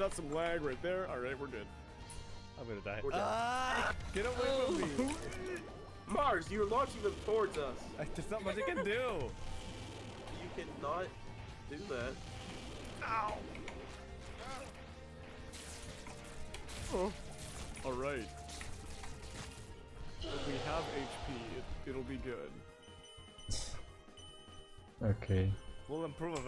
that's some lag right there. All right, we're good. I'm gonna die. Get away from me. Mars, you're launching them towards us. There's not much I can do. You cannot do that. Ow. Oh. All right. We have HP. It'll be good. Okay. We'll improve it.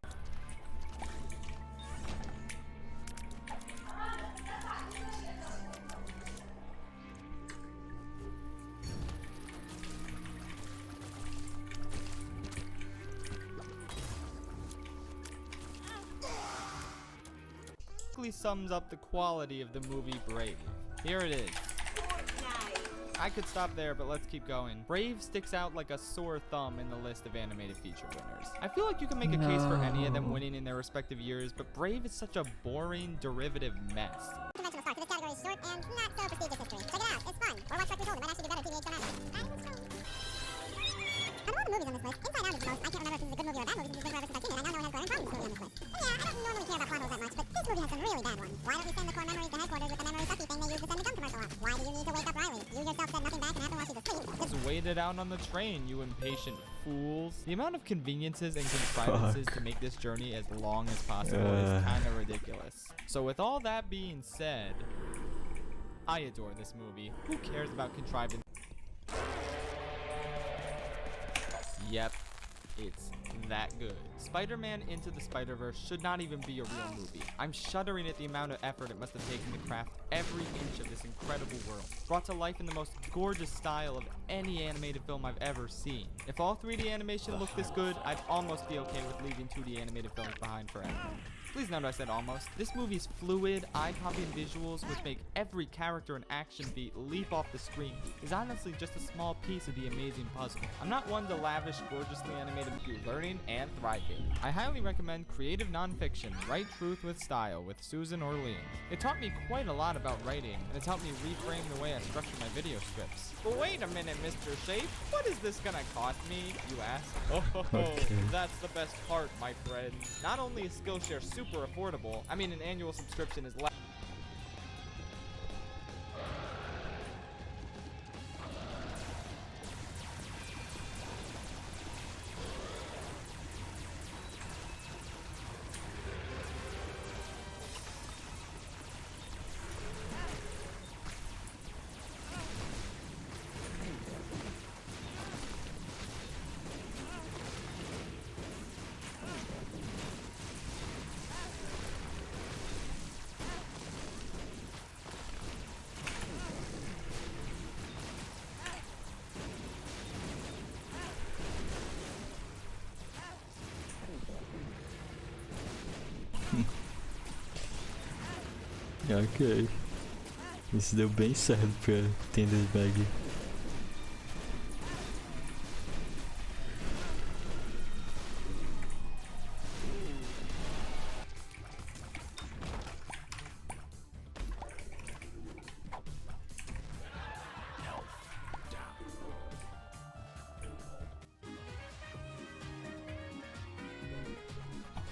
Sums up the quality of the movie Brave. Here it is. I could stop there, but let's keep going. Brave sticks out like a sore thumb in the list of animated feature winners. I feel like you can make a case for any of them winning in their respective years, but Brave is such a boring, derivative mess. Conventional start, this category is short and not so prestigious history. Check it out, it's fun. Or watch Rector's Old, it might actually be better TVH don't Out of all the movies on this list, Inside Out is the most. I can't remember if this is a good movie or a bad movie since it's been forever since I've seen it. I now know it has glaring problems with this movie on this list. And yeah, I don't normally care about plot holes that much, but this movie has some really bad ones. Why don't we send the core memories to headquarters with the memory sucky thing they use to send the dumb commercial off? Why do you need to wake up Riley? You yourself said nothing bad can happen while she's asleep. Just wait it out on the train, you impatient fools. The amount of conveniences and contrivances to make this journey as long as possible is kind of ridiculous. So with all that being said, I adore this movie. Who cares about contrivance? Yep, it's that good. Spider-Man Into the Spider-Verse should not even be a real movie. I'm shuddering at the amount of effort it must have taken to craft every inch of this incredible world, brought to life in the most gorgeous style of any animated film I've ever seen. If all 3D animation looked this good, I'd almost be okay with leaving 2D animated films behind forever. Please note I said almost. This movie's fluid, eye-popping visuals, which make every character and action beat leap off the screen, is honestly just a small piece of the amazing puzzle. I'm not one to lavish gorgeously animated movie learning and thriving. I highly recommend creative nonfiction, Write Truth with Style, with Susan Orleans. It taught me quite a lot about writing, and it's helped me reframe the way I structure my video scripts. But wait a minute, Mr. Shape, what is this gonna cost me, you ask? Okay. That's the best part, my friend. Not only is Skillshare super affordable, I mean an annual subscription is less. Ok. Isso deu bem certo pra Tender Bag.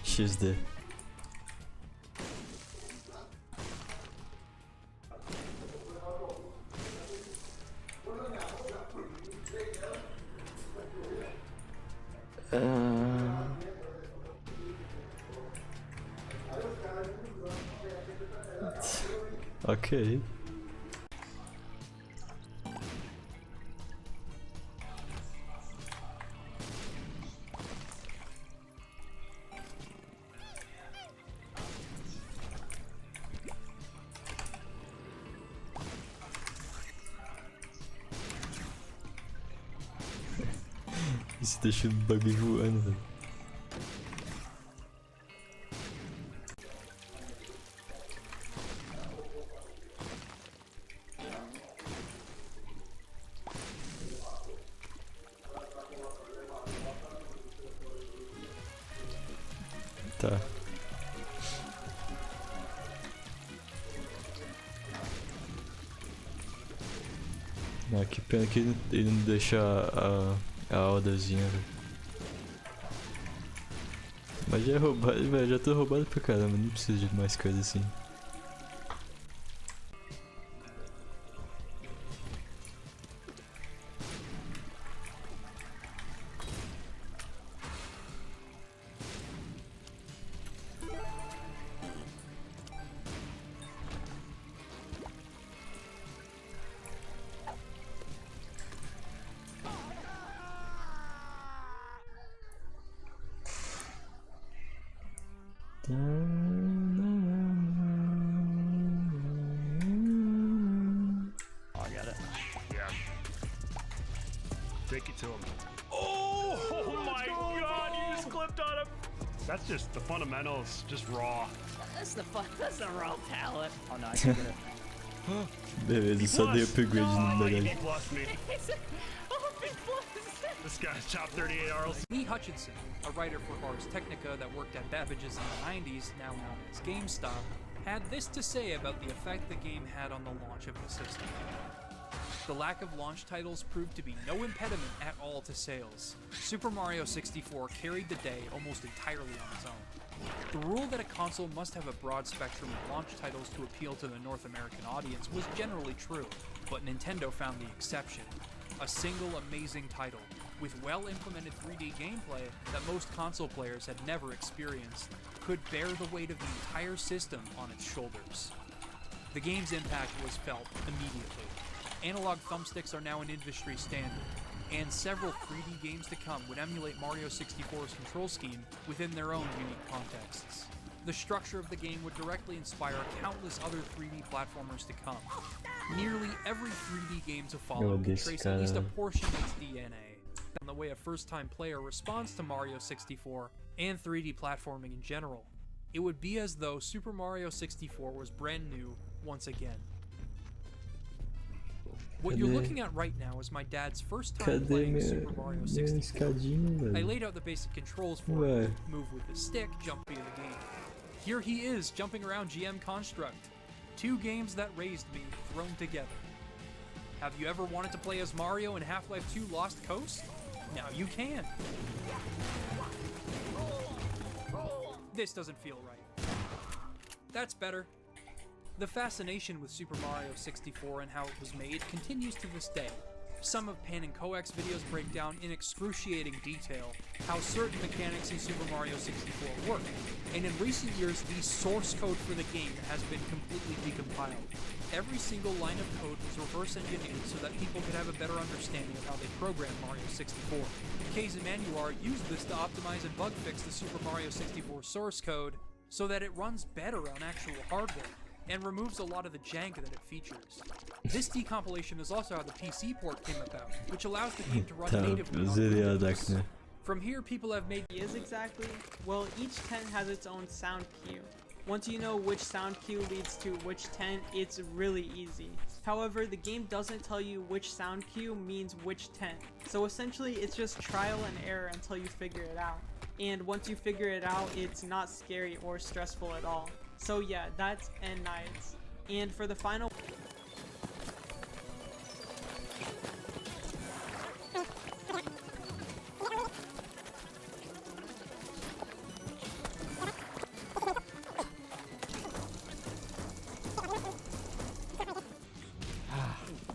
XD. Ok. Isso deixa o bagulho voando, velho. Tá. Ah, que pena que ele não deixa a Odazinha, velho. Mas já é roubado, velho. Já tô roubado pra caramba, não preciso de mais coisa assim. Fake it to him. Oh my god, you just clipped on him. That's just the fundamentals, just raw. That's the raw talent. Oh no, I can't get it. Beleza, só dei upgrade no He medalha. plus me. This guy's top 38 Arls. Lee Hutchinson, a writer for Ars Technica that worked at Babbage's in the 90s, now known as GameStop, had this to say about the effect the game had on the launch of the system. The lack of launch titles proved to be no impediment at all to sales. Super Mario 64 carried the day almost entirely on its own. The rule that a console must have a broad spectrum of launch titles to appeal to the North American audience was generally true, but Nintendo found the exception. A single amazing title, with well-implemented 3D gameplay that most console players had never experienced, could bear the weight of the entire system on its shoulders. The game's impact was felt immediately. Analog thumbsticks are now an industry standard, and several 3D games to come would emulate Mario 64's control scheme within their own unique contexts. The structure of the game would directly inspire countless other 3D platformers to come. Nearly every 3D game to follow can trace at least a portion of its DNA, on the way a first-time player responds to Mario 64 and 3D platforming in general. It would be as though Super Mario 64 was brand new once again. What you're looking at right now is my dad's first time playing Super Mario 64. I laid out the basic controls for him. Move with the stick, jump via the game. Here he is, jumping around GM Construct. Two games that raised me, thrown together. Have you ever wanted to play as Mario in Half-Life 2 Lost Coast? Now you can. This doesn't feel right. That's better. The fascination with Super Mario 64 and how it was made continues to this day. Some of Pan and Coax videos break down in excruciating detail how certain mechanics in Super Mario 64 work, and in recent years the source code for the game has been completely decompiled. Every single line of code was reverse engineered so that people could have a better understanding of how they programmed Mario 64. Keiz Emanuar used this to optimize and bug fix the Super Mario 64 source code so that it runs better on actual hardware, and removes a lot of the jank that it features. This decompilation is also how the PC port came about, which allows the game to run natively on Windows. From here, people have made is exactly? Well, each tent has its own sound cue. Once you know which sound cue leads to which tent, it's really easy. However, the game doesn't tell you which sound cue means which tent. So essentially, it's just trial and error until you figure it out. And once you figure it out, it's not scary or stressful at all. So yeah, that's End Nights. And for the final...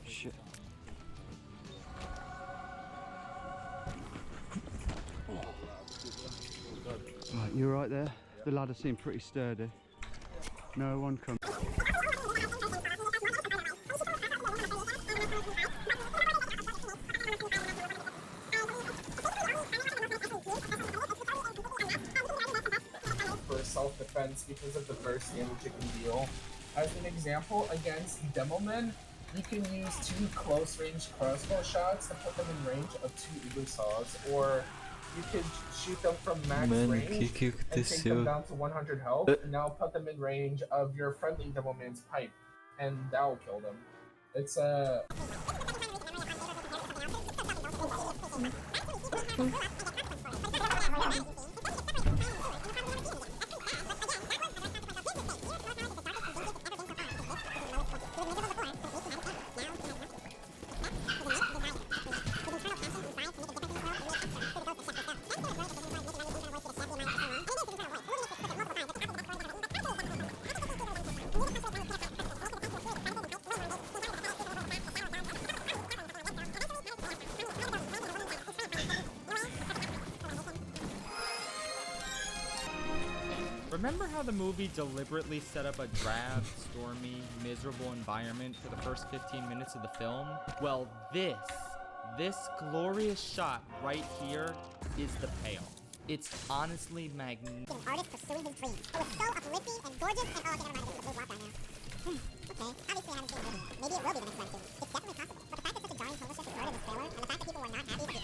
Shit. Right, you're right there. The ladder seemed pretty sturdy. No one comes. For self-defense because of the burst damage it can deal. As an example, against Demomen, you can use 2 close-range crossbow shots to put them in range of 2 Ubisaws, or you could shoot them from max range and take them down to 100 health, and now put them in range of your friendly Demoman's pipe, and that'll kill them. It's Remember how the movie deliberately set up a drab, stormy, miserable environment for the first 15 minutes of the film? Well, this glorious shot right here is the payoff. It's honestly magnificent. An artist pursuing his dreams. It was so uplifting and gorgeous and oh, I think I'm gonna move right now. Okay, obviously I haven't seen the movie. Maybe it will be the next one too. It's definitely possible. But the fact that such a jarring publisher supported this trailer, and the fact that people were not happy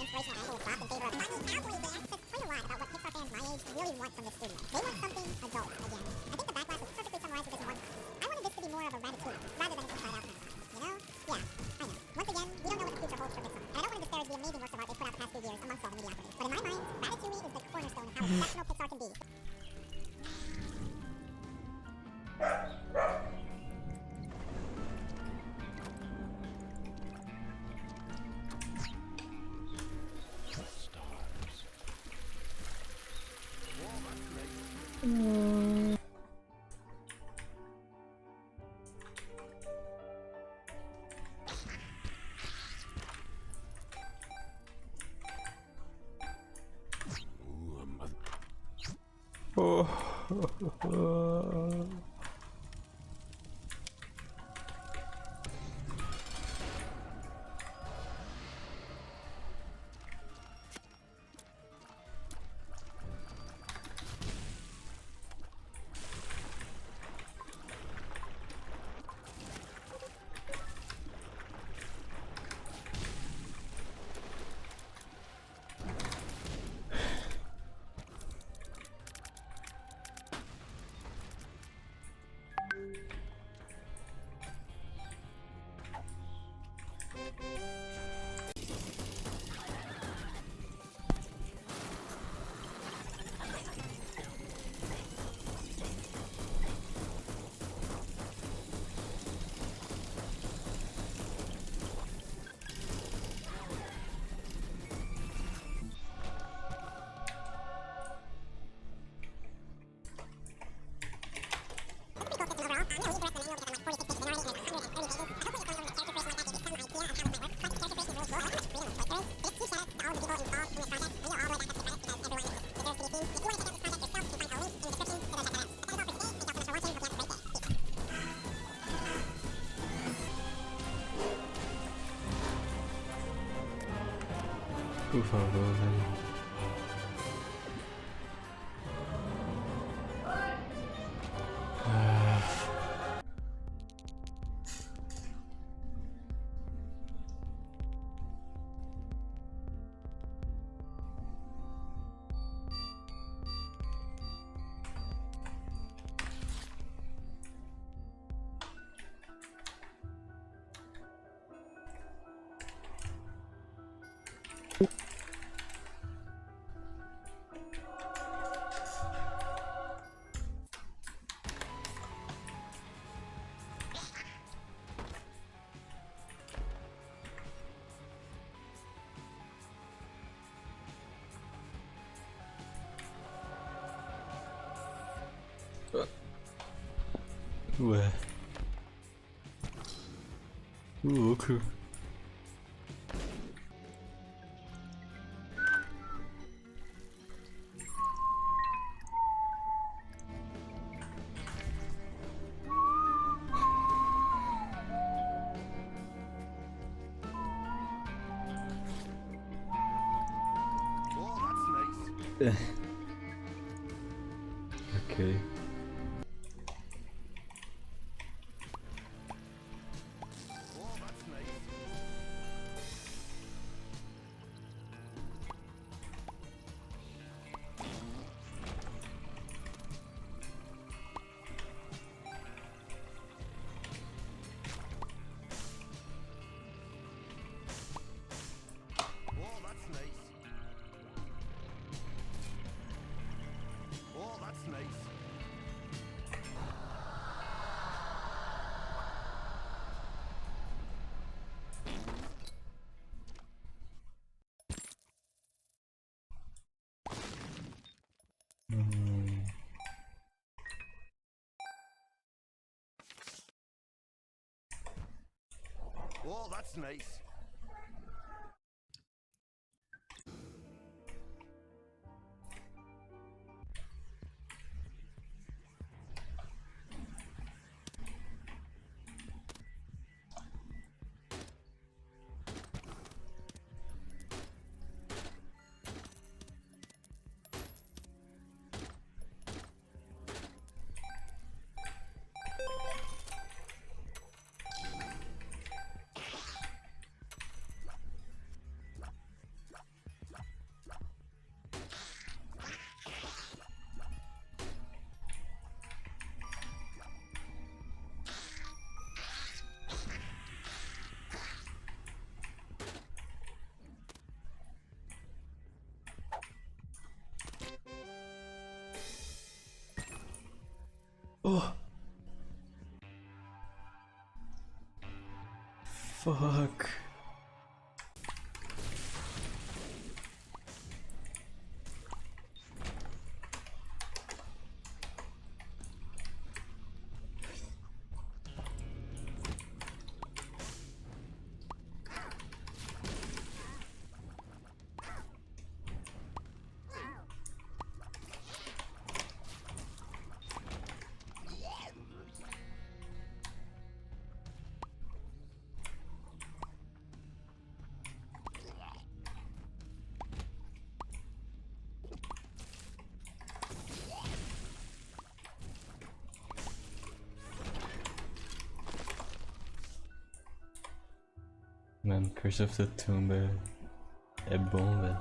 exceptional Pixar can be. Por favor, velho. Ué. Louco. Ok. Oh, that's nice. Fuck. Mano, Curse of the Tomb é bom, velho.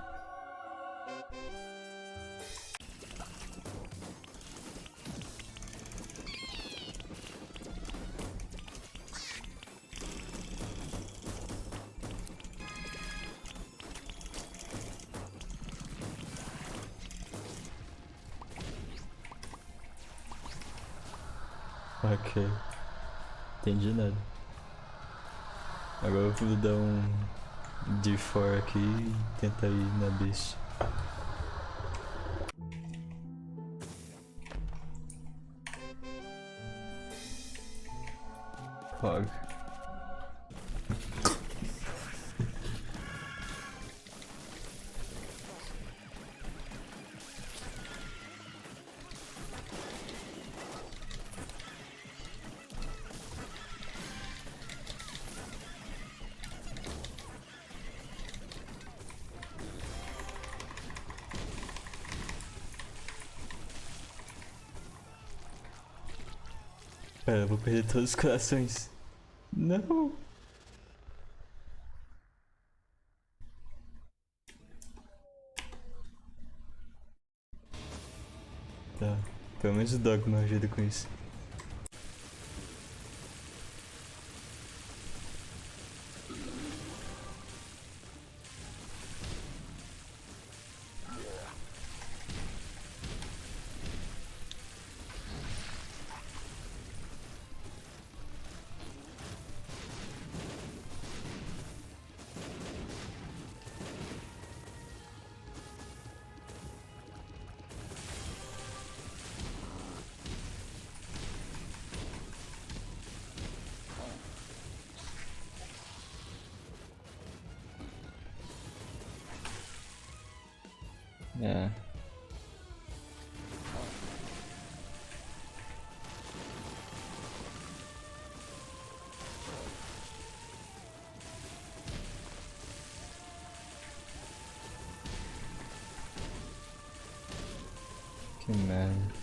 Ok. Entendi nada. Agora eu vou dar um D4 aqui e tentar ir na Beast. Fog. Pera, eu vou perder todos os corações. Não! Tá, pelo menos o Dogma ajuda com isso. É. Que merda.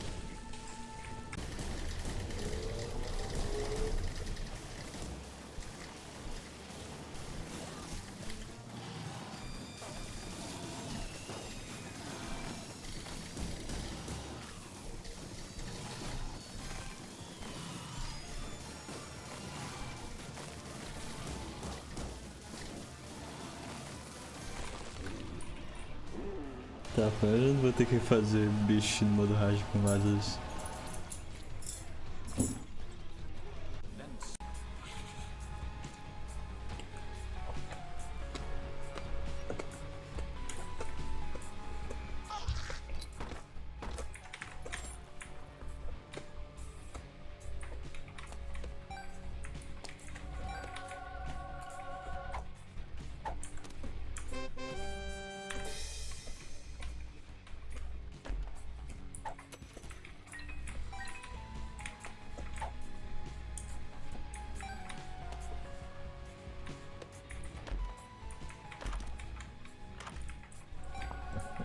Tá, eu não vou ter que fazer bicho no modo hard com asas.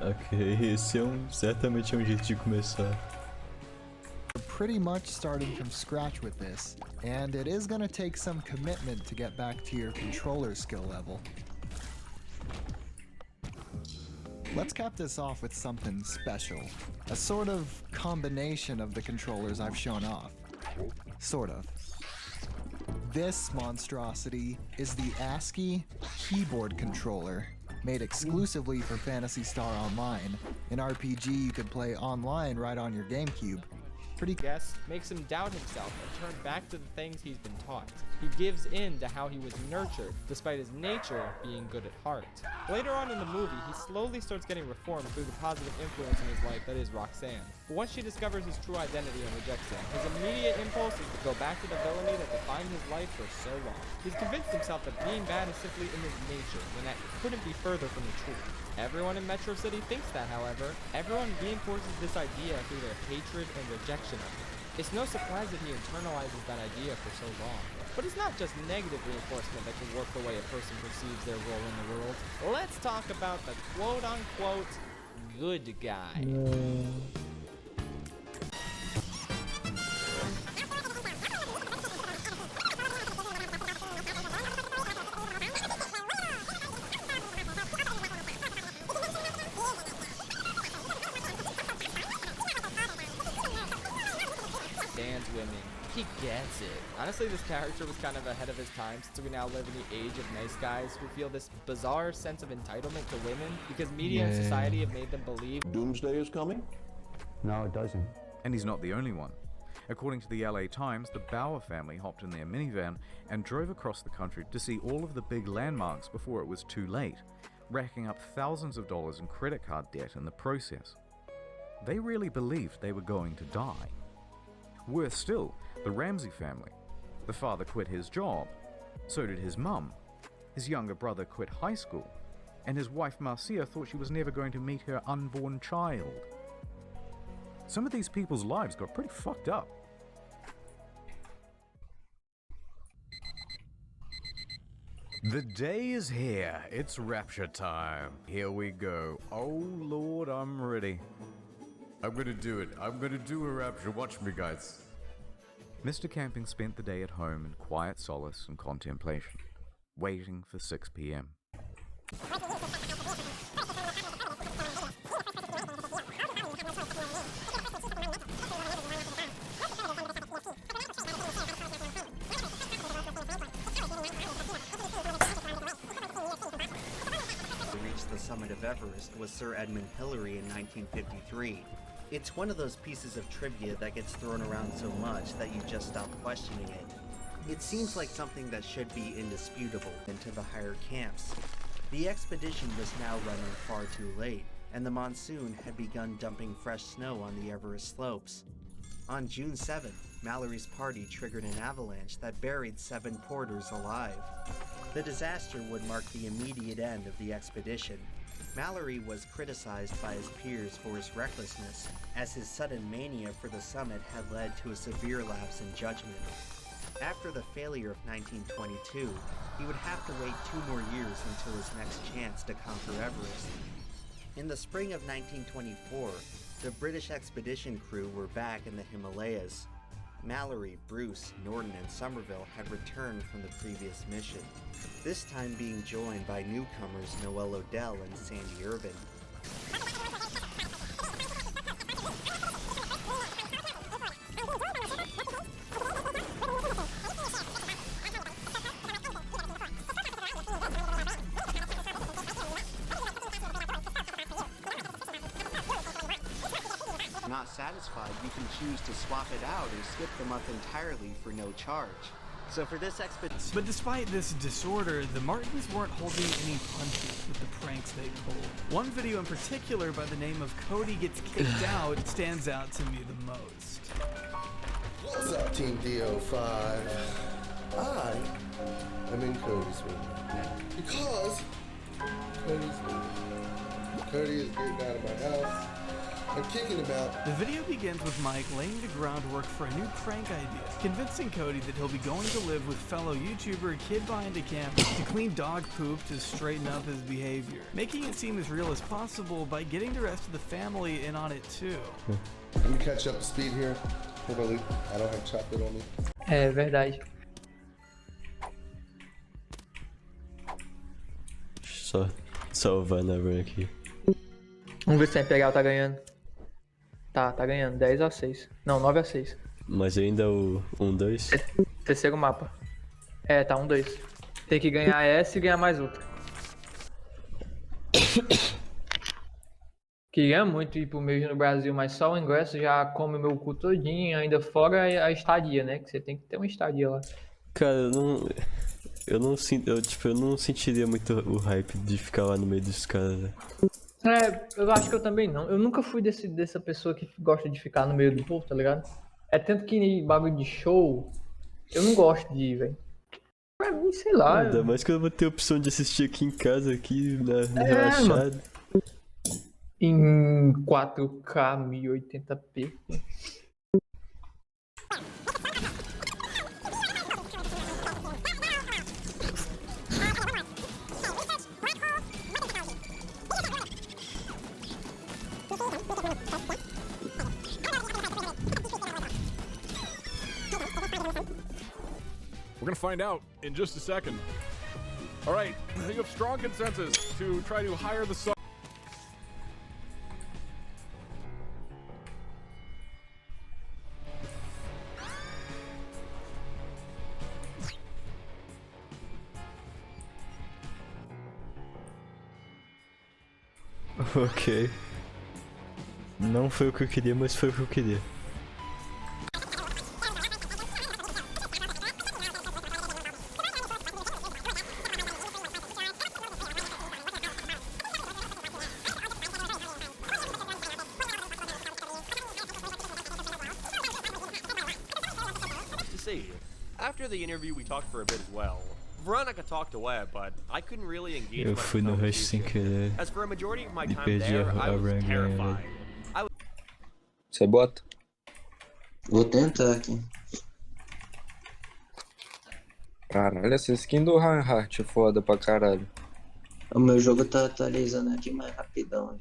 Ok, esse certamente é um jeito de começar. We're pretty much starting from scratch with this, and it is gonna take some commitment to get back to your controller skill level. Let's cap this off with something special. A sort of combination of the controllers I've shown off. Sort of. This monstrosity is the ASCII keyboard controller, made exclusively for Phantasy Star Online, an RPG you could play online right on your GameCube. pretty guess makes him doubt himself and turn back to the things he's been taught. He gives in to how he was nurtured, despite his nature being good at heart. Later on in the movie, he slowly starts getting reformed through the positive influence in his life that is Roxanne. But once she discovers his true identity and rejects him, his immediate impulse is to go back to the villainy that defined his life for so long. He's convinced himself that being bad is simply in his nature, when that couldn't be further from the truth. Everyone in Metro City thinks that, however. Everyone reinforces this idea through their hatred and rejection of him. It's no surprise that he internalizes that idea for so long. But it's not just negative reinforcement that can warp the way a person perceives their role in the world. Let's talk about the quote-unquote good guy. He gets it. Honestly, this character was kind of ahead of his time, since we now live in the age of nice guys who feel this bizarre sense of entitlement to women because media and society have made them believe Doomsday is coming? No, it doesn't. And he's not the only one. According to the LA Times, the Bauer family hopped in their minivan and drove across the country to see all of the big landmarks before it was too late, racking up thousands of dollars in credit card debt in the process. They really believed they were going to die. Worse still, the Ramsey family. The father quit his job. So did his mum. His younger brother quit high school. And his wife Marcia thought she was never going to meet her unborn child. Some of these people's lives got pretty fucked up. The day is here. It's rapture time. Here we go. Oh Lord, I'm ready. I'm gonna do it. I'm gonna do a rapture. Watch me, guys. Mr. Camping spent the day at home in quiet solace and contemplation, waiting for 6 p.m. Reached the summit of Everest was Sir Edmund Hillary in 1953. It's one of those pieces of trivia that gets thrown around so much that you just stop questioning it. It seems like something that should be indisputable into the higher camps. The expedition was now running far too late, and the monsoon had begun dumping fresh snow on the Everest slopes. On June 7th, Mallory's party triggered an avalanche that buried 7 porters alive. The disaster would mark the immediate end of the expedition. Mallory was criticized by his peers for his recklessness, as his sudden mania for the summit had led to a severe lapse in judgment. After the failure of 1922, he would have to wait 2 more years until his next chance to conquer Everest. In the spring of 1924, the British expedition crew were back in the Himalayas. Mallory, Bruce, Norton, and Somerville had returned from the previous mission, this time being joined by newcomers Noel Odell and Sandy Irvin. Not satisfied, you can choose to swap it out or skip the month entirely for no charge. So for this expedition... But despite this disorder, the Martins weren't holding any punches with the pranks they pulled. One video in particular by the name of Cody Gets Kicked Out stands out to me the most. What's up, Team DO5? I am in Cody's room. Because Cody's room. Cody is getting out of my house. I'm kicking him out. The video begins with Mike laying the groundwork for a new prank idea, convincing Cody that he'll be going to live with fellow YouTuber Kid Behind a Camera to clean dog poop to straighten up his behavior, making it seem as real as possible by getting the rest of the family in on it too. Let me catch up to speed here. Hold on, Luke. I don't have chocolate on me. É verdade. Só salvando a run aqui. Vamos ver se a Imperial tá ganhando. Tá ganhando. 10-6. Não, 9-6. Mas ainda o 1-2? Terceiro mapa. É, tá 1-2. Tem que ganhar essa e ganhar mais outra. Queria muito ir pro mês no Brasil, mas só o ingresso já come o meu cu todinho, ainda fora a estadia, né? Que você tem que ter uma estadia lá. Cara, eu não sinto, eu não sentiria muito o hype de ficar lá no meio dos caras, né? Eu acho que eu também não. Eu nunca fui dessa pessoa que gosta de ficar no meio do povo, tá ligado? É tanto que bagulho de show, eu não gosto de ir, velho. Pra mim, sei lá. Ainda mais que eu vou ter a opção de assistir aqui em casa, aqui, É, relaxado. Em 4K 1080p. We're gonna find out in just a second. All right, you have strong consensus to try to hire the song. Ok. Não foi o que eu queria, mas foi o que eu queria. To see, after the interview, we talked for a bit as well. Veronica talked away, but I couldn't really engage Eu much fui in no rush sem querer As for a majority of my e time perdi there, a I was rank ganhando. terrified. Você bota? Vou tentar aqui. Caralho, essa skin do Reinhardt é foda pra caralho. O meu jogo tá atualizando aqui mais rapidão.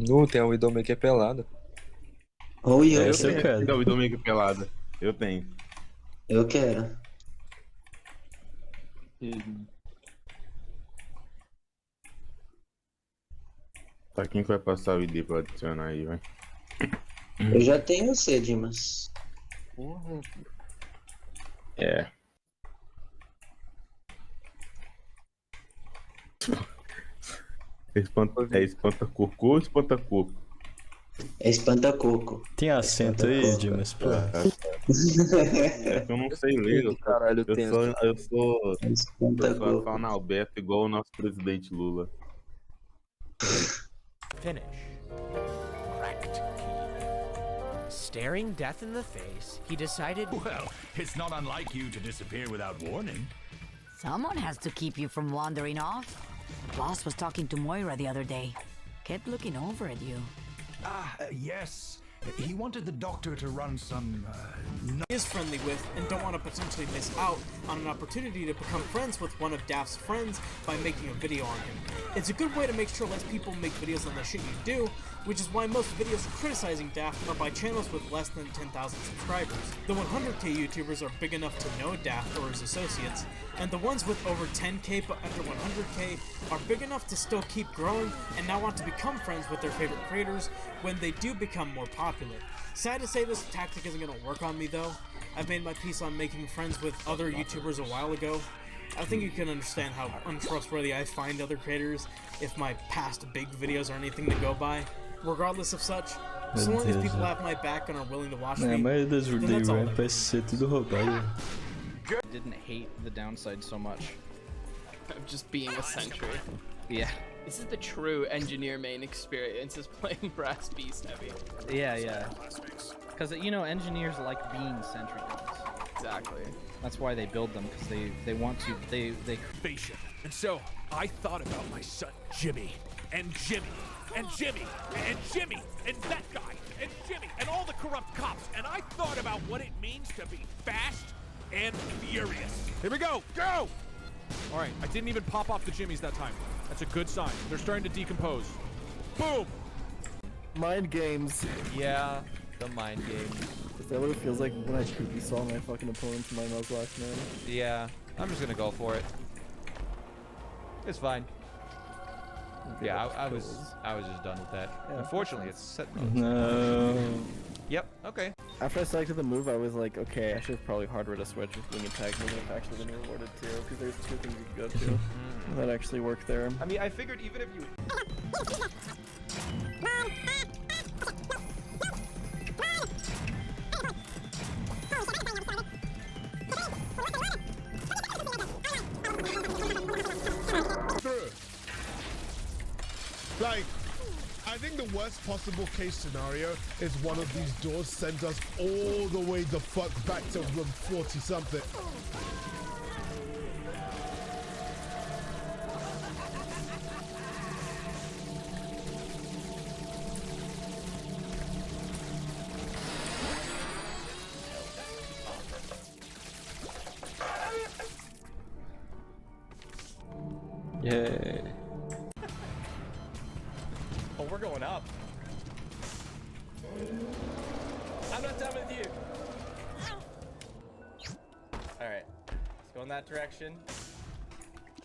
Nu, tem a Widowmaker pelada. Ou eu Essa eu quero. quero. A Widowmaker pelada. Eu tenho. Eu quero. Tá, quem que vai passar o ID pra adicionar aí, vai? Eu já tenho C, Dimas. É. É espanta-coco ou espanta-coco? É espanta-coco. Tem acento aí, Dimas? Pô. É que eu não sei ler. Eu sou analfabeto igual o nosso presidente Lula. Finish. Correct. Staring death in the face, he decided. Well, it's not unlike you to disappear without warning. Someone has to keep you from wandering off. Boss was talking to Moira the other day. Kept looking over at you. Yes. He wanted the doctor to run some, is friendly with and don't want to potentially miss out on an opportunity to become friends with one of Daft's friends by making a video on him. It's a good way to make sure less people make videos on the shit you do, which is why most videos criticizing Daft are by channels with less than 10,000 subscribers. The 100k YouTubers are big enough to know Daft or his associates, and the ones with over 10k but under 100k are big enough to still keep growing and now want to become friends with their favorite creators when they do become more popular. Sad to say this tactic isn't going to work on me though. I've made my peace on making friends with other YouTubers a while ago. I think you can understand how untrustworthy I find other creators if my past big videos are anything to go by. Regardless of such, so long as people have my back and are willing to watch A me, maioria das then that's all run that vai ser tudo roubado. Didn't hate the downside so much. Of just being a sentry. Yeah. This is the true engineer main experience, is playing Brass Beast Heavy. Yeah. Because, you know, engineers like being sentry guns. Exactly. That's why they build them, because they want to, they... Spaceship. And so, I thought about my son, Jimmy, and Jimmy, and Jimmy, and Jimmy, and that guy, and Jimmy, and all the corrupt cops, and I thought about what it means to be fast and furious. Here we go, go! All right, I didn't even pop off the Jimmys that time. That's a good sign. They're starting to decompose. Boom! Mind games. Yeah, the mind games. Is that what it feels like when I creepy saw my fucking opponents in my Nuzlocke, man? Yeah, I'm just gonna go for it. It's fine. Yeah, I was just done with that. Yeah, Unfortunately, it's set mode. No. Yep. Okay. After I selected the move, I was like, okay, I should have probably hardware to switch with wing attack move and actually been rewarded too, because there's two things you could go to that actually work there. I mean, I figured even if you. Like, I think the worst possible case scenario is one of these doors sends us all the way the fuck back to room 40 something. Yeah. Oh, we're going up. I'm not done with you. Alright. Let's go in that direction.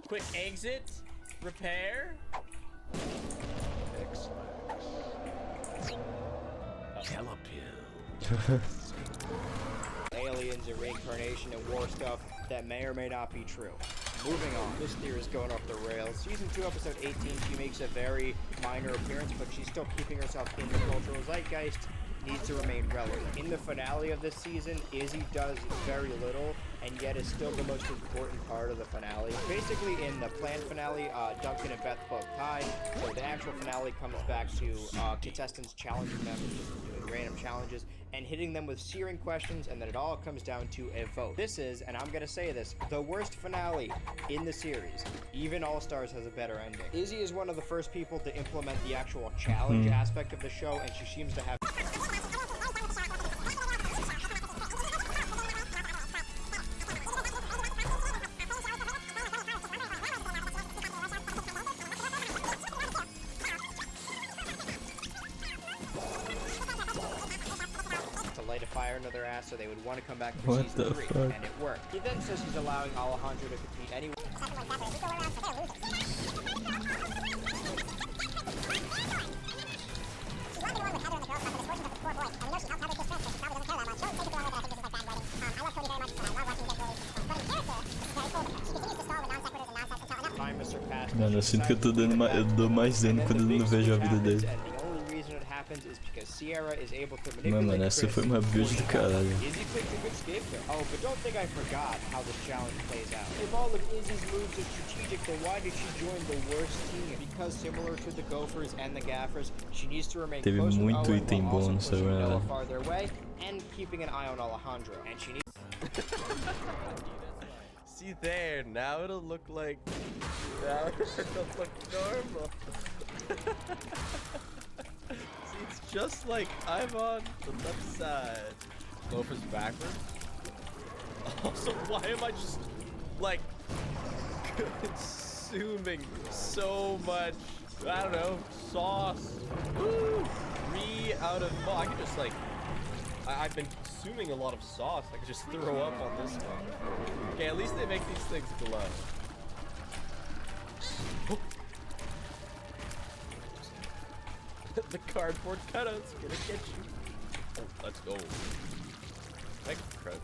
Quick exit. Repair. Aliens and reincarnation and war stuff that may or may not be true. Moving on, this theory is going off the rails. Season 2, episode 18, she makes a very minor appearance, but she's still keeping herself in the cultural zeitgeist, needs to remain relevant. In the finale of this season, Izzy does very little, and yet is still the most important part of the finale. Basically, in the planned finale, Duncan and Beth both tied, so the actual finale comes back to contestants challenging them, just doing random challenges, and hitting them with searing questions, and then it all comes down to a vote. This is, and I'm gonna say this, the worst finale in the series. Even All-Stars has a better ending. Izzy is one of the first people to implement the actual challenge aspect of the show, and she seems to have light a fire under their ass so they would want to come back for What season the 3, fuck? and it worked. He then says he's allowing Alejandro to compete anyway. Mano, eu sinto que eu tô dando mais, eu dou mais dano quando eu não vejo a vida dele. Não, mano, essa foi uma build do caralho. Izzy picked a good scapegoat. Oh, but don't think I forgot how this challenge plays out. If all of Izzy's moves are strategic, then why did she join the worst team? Because similar to the Gophers and the Gaffers, she needs to remain Teve close with muito Owen item while also bônus pushing agora. Noah farther away and keeping an eye on Alejandro. And she needs See there, now it'll look like... Now it'll look normal. See, it's just like I'm on the left side. Loafers backwards. Also, why am I just, like, consuming so much, I don't know, sauce? Woo! 3 out of... Well, I could just, like... I've been consuming a lot of sauce. I could just throw up on this one. Okay, at least they make these things glow. The cardboard cutouts gonna get you. Oh, let's go. Thanks, Crouch.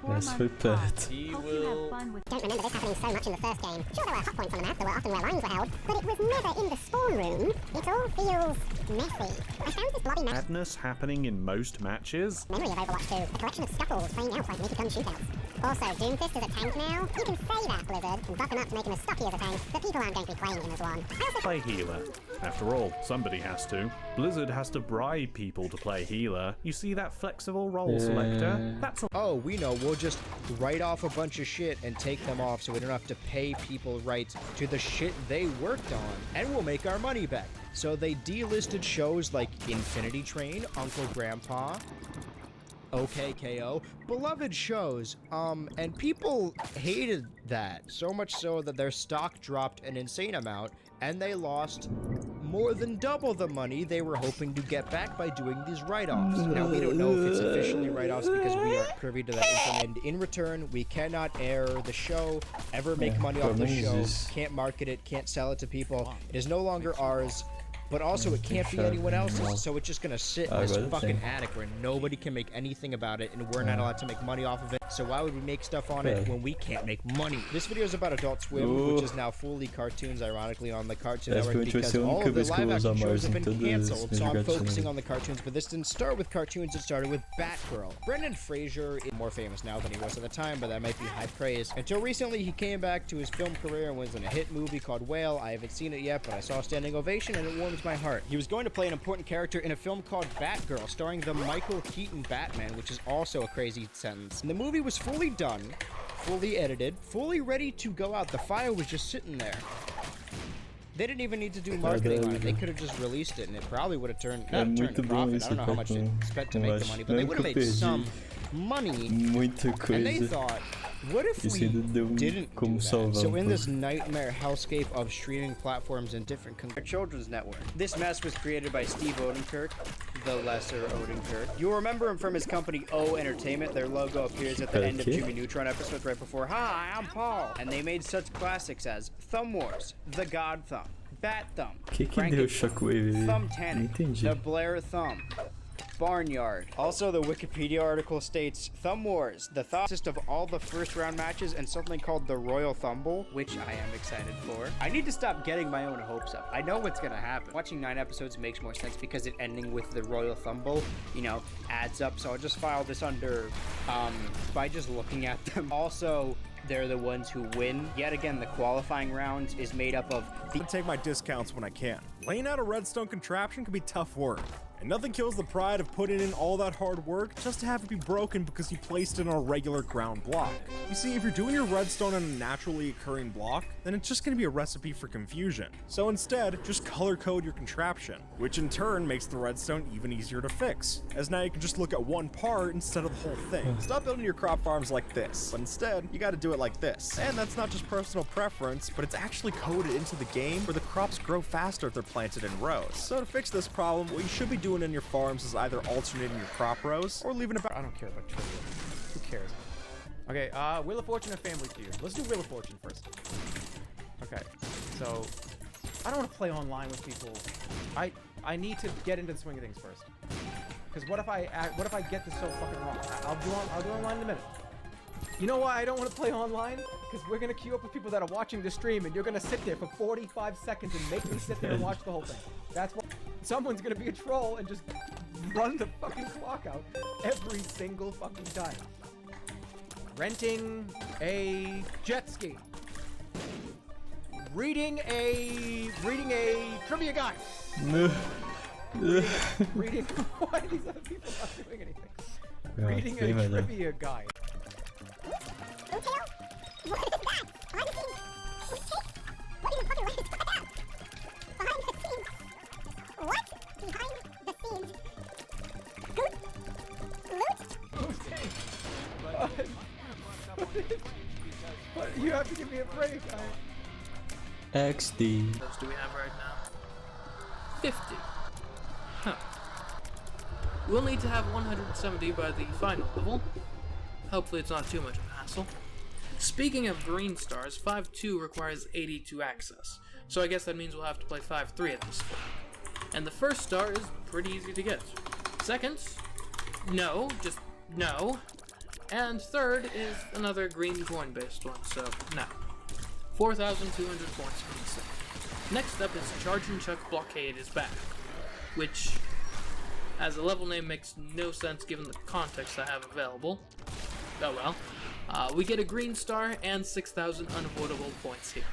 Essa foi perto. He will... Don't remember this happening so much in the first game. Sure, there were hot points on the map, there were often where lines were held, but it was never in the spawn room. It all feels messy. I found this blobby Madness happening in most matches. memory of Overwatch 2, a collection of scuffles playing out like naked gun shootouts. Also, Doomfist is a tank now. You can say that, Blizzard, and buff him up to make him as stocky as a tank, but people aren't going to be playing him as one. Play healer. After all, somebody has to. Blizzard has to bribe people to play healer. You see that flexible role selector? That's a Oh, we know. We'll just write off a bunch of shit and take them off so we don't have to pay people rights to the shit they worked on. And we'll make our money back. So they delisted shows like Infinity Train, Uncle Grandpa, OKKO, beloved shows, and people hated that, so much so that their stock dropped an insane amount, and they lost more than double the money they were hoping to get back by doing these write-offs. Now, we don't know if it's officially write-offs because we aren't privy to that information. In return, we cannot air the show, ever make money off the show, can't market it, can't sell it to people. It is no longer ours. But also, it can't be anyone else's, so it's just gonna sit in this fucking attic where nobody can make anything about it, and we're not allowed to make money off of it. So why would we make stuff on it when we can't make money? This video is about Adult Swim, which is now fully cartoons, ironically, on the Cartoon Network because all of the live action shows have been canceled. So I'm focusing on the cartoons, but this didn't start with cartoons, it started with Batgirl. Brendan Fraser is more famous now than he was at the time, but that might be high praise. Until recently, he came back to his film career and was in a hit movie called Whale. I haven't seen it yet, but I saw a standing ovation and it warms my heart. He was going to play an important character in a film called Batgirl, starring the Michael Keaton Batman, which is also a crazy sentence. And the movie was fully done, fully edited, fully ready to go out. The file was just sitting there. They didn't even need to do marketing on it. They could have just released it and it probably would have turned a profit. I don't know how much they spent to make the money, but they would have made some money. And they thought, what if we didn't do that? So in this nightmare hellscape of streaming platforms and different children's network, this mess was created by Steve Odenkirk, the lesser Odenkirk. You'll remember him from his company O Entertainment. Their logo appears at the end of Jimmy Neutron episodes right before, "Hi, I'm Paul." And they made such classics as Thumb Wars, The God Thumb, Bat Thumb, Thumb Tannic, The Blair Thumb, Barnyard. Also, the Wikipedia article states, Thumb Wars, the thought consist of all the first round matches and something called the Royal Thumble, which I am excited for. I need to stop getting my own hopes up. I know what's gonna happen. Watching 9 episodes makes more sense because it ending with the Royal Thumble, you know, adds up. So I'll just file this under, by just looking at them. Also, they're the ones who win. Yet again, the qualifying rounds is made up of I take my discounts when I can. Laying out a redstone contraption can be tough work. And nothing kills the pride of putting in all that hard work just to have it be broken because you placed it on a regular ground block. You see, if you're doing your redstone on a naturally occurring block, then it's just going to be a recipe for confusion. So instead, just color code your contraption, which in turn makes the redstone even easier to fix, as now you can just look at one part instead of the whole thing. Stop building your crop farms like this, but instead, you got to do it like this. And that's not just personal preference, but it's actually coded into the game where the crops grow faster if they're planted in rows. So to fix this problem, what you should be doing in your farms is either alternating your crop rows or leaving about. I don't care about trivia. Who cares? Okay, Wheel of Fortune or Family Feud? Let's do Wheel of Fortune first. Okay, so I don't want to play online with people. I need to get into the swing of things first. Because what if I get this so fucking wrong? I'll do online in a minute. You know why I don't want to play online? Because we're gonna queue up with people that are watching the stream, and you're gonna sit there for 45 seconds and make me sit there and watch the whole thing. That's why someone's gonna be a troll and just run the fucking clock out every single fucking time. Renting a jet ski. Reading a trivia guide. reading why are these other people not doing anything? Reading a trivia guide. What is that? Behind the scenes! What even fucking way is that? Behind the scenes! What? Behind the scenes? Loot? But you have to give me a break. XD. Do we have right now? 50. Huh. We'll need to have 170 by the final level. Hopefully it's not too much of a hassle. Speaking of green stars, 5-2 requires 80 to access, so I guess that means we'll have to play 5-3 at this point. And the first star is pretty easy to get. Second, no, just no. And third is another green coin based one, so no. 4,200 points from the set. Next up is Charge and Chuck Blockade is back, which, as a level name, makes no sense given the context I have available. Oh well. We get a green star and 6,000 unavoidable points here.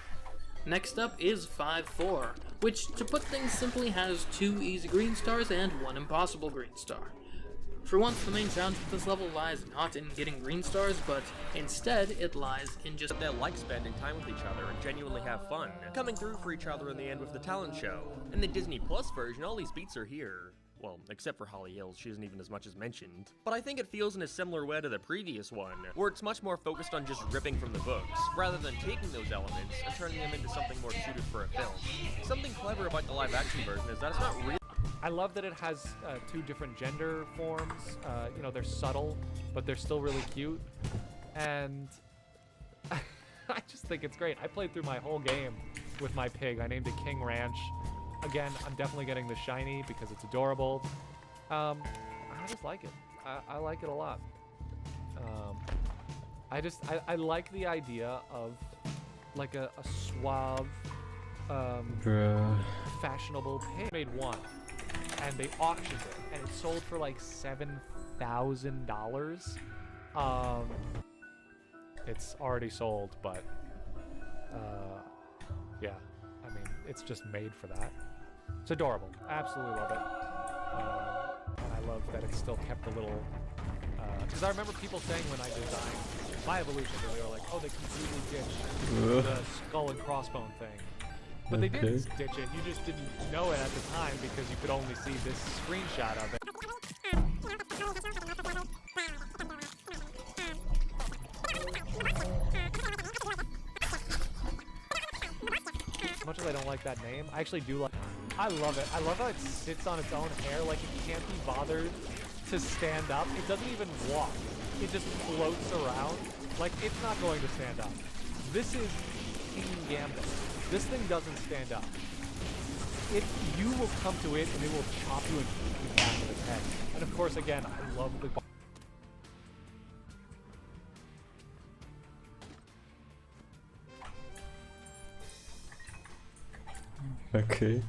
Next up is 5-4, which, to put things simply, has 2 easy green stars and 1 impossible green star. For once, the main challenge with this level lies not in getting green stars, but instead it lies in just they like spending time with each other and genuinely have fun, coming through for each other in the end with the talent show. In the Disney Plus version, all these beats are here. Well, except for Holly Hills, she isn't even as much as mentioned. But I think it feels in a similar way to the previous one, where it's much more focused on just ripping from the books, rather than taking those elements and turning them into something more suited for a film. Something clever about the live-action version is that it's not real. I love that it has 2 different gender forms. You know, they're subtle, but they're still really cute. And I just think it's great. I played through my whole game with my pig. I named it King Ranch. Again, I'm definitely getting the shiny because it's adorable. I just like it. I like it a lot. I like the idea of like a suave, Bruh. fashionable pig. Made one, and they auctioned it, and it sold for like $7,000. It's already sold, but yeah, I mean, it's just made for that. It's adorable. Absolutely love it. And I love that it's still kept a little. Because I remember people saying when I designed my evolution that they were like, oh, they completely ditched the skull and crossbone thing. But they didn't ditch it. You just didn't know it at the time because you could only see this screenshot of it. As much as I don't like that name, I actually do like. I love it. I love how it sits on its own hair, like it can't be bothered to stand up. It doesn't even walk. It just floats around like it's not going to stand up. This is King Gambit. This thing doesn't stand up. You will come to it and it will chop you and kick you back of its head. And of course, again, I love the. Okay.